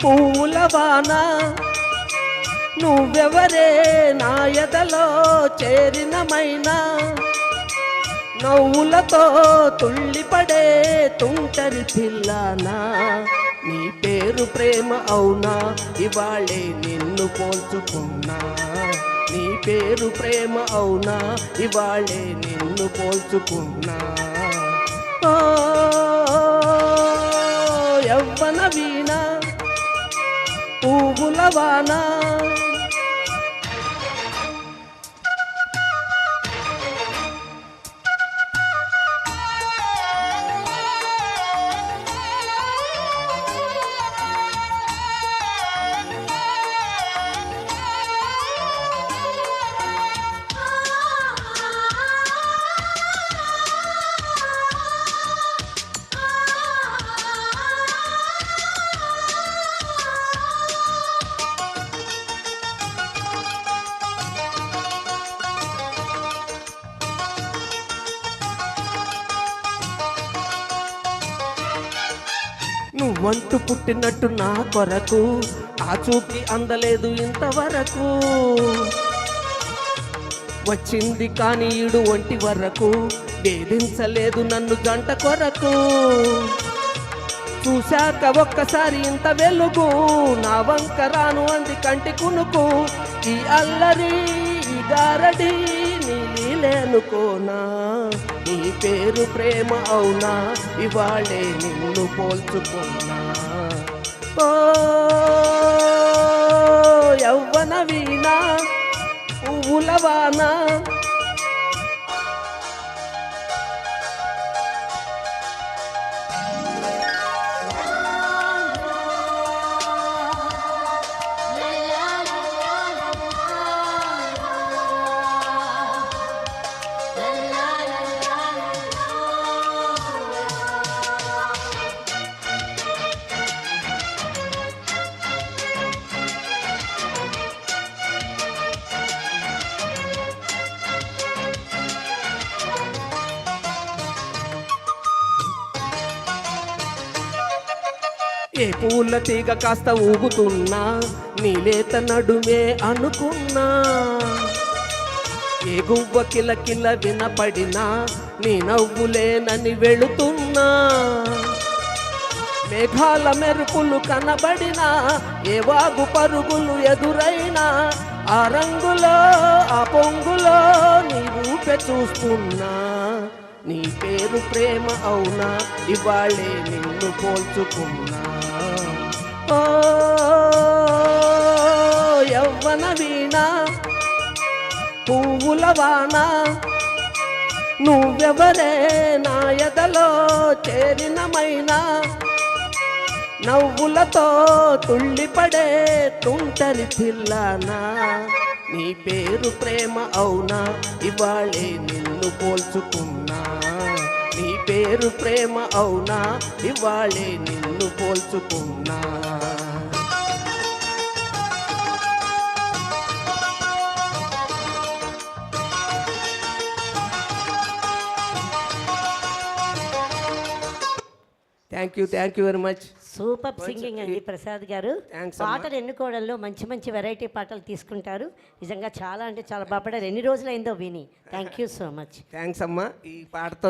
పూల వాన నువ్వెవరే నా ఎదలో చేరినమైనా నవ్వులతో తుళ్ళిపడే తుంటరి పిల్లనా నీ పేరు ప్రేమ అవునా ఇవాళే నిన్ను పోల్చుకున్నా నీ పేరు ప్రేమ అవునా ఇవాళే నిన్ను పోల్చుకున్నా ఓ యవ్వన వీణ పువ్వుల వాన నువ్వంటూ పుట్టినట్టు నా కొరకు ఆ చూపి అందలేదు ఇంతవరకు వచ్చింది కానీ ఈడు ఒంటి వరకు వేధించలేదు నన్ను జంట కొరకు చూశాక ఒక్కసారి ఇంత వెలుగు నా వంక రాను అంది కంటి కునుకు ఈ అల్లరి ఈ గారడి నీలేనుకోనా నీ పేరు ప్రేమ అవునా ఇవాళే నిన్ను పోల్చుకున్నా ఓ యవ్వన వీణ పువ్వుల వాన ఏ పూల తీగ కాస్త ఊగుతున్నా నీలేత నడుమే అనుకున్నా ఏ గువ్వ కిలకిల వినపడినా నీ నవ్వులేనని వెళుతున్నా మేఘాల మెరుపులు కనబడినా ఏ వాగు పరుగులు ఎదురైనా ఆ రంగులో ఆ పొంగులో నీ రూపే చూస్తున్నా నీ పేరు ప్రేమ అవునా ఇవాళే నిన్ను పోల్చుకున్నా ఓ యవ్వన వీణ పువ్వుల వాన నువ్వెవరే నా ఎదలో చేరినమైనా నవ్వులతో తుళ్ళిపడే తుంటరి పిల్లనా నీ పేరు ప్రేమ అవునా ఇవాళే నిన్ను పోల్చుకున్నా నీ పేరు ప్రేమ అవునా ఇవాళే నిన్ను పోల్చుకున్నా thank you very much. Super singing అండి ప్రసాద్ గారు. పాటలు ఎన్నుకోవడంలో మంచి మంచి వెరైటీ పాటలు తీసుకుంటారు. నిజంగా చాలా అంటే చాలా బాగా పాడారు. ఎన్ని రోజులైందో విని. Thank you so much. Thanks అమ్మా. ఈ పాటతో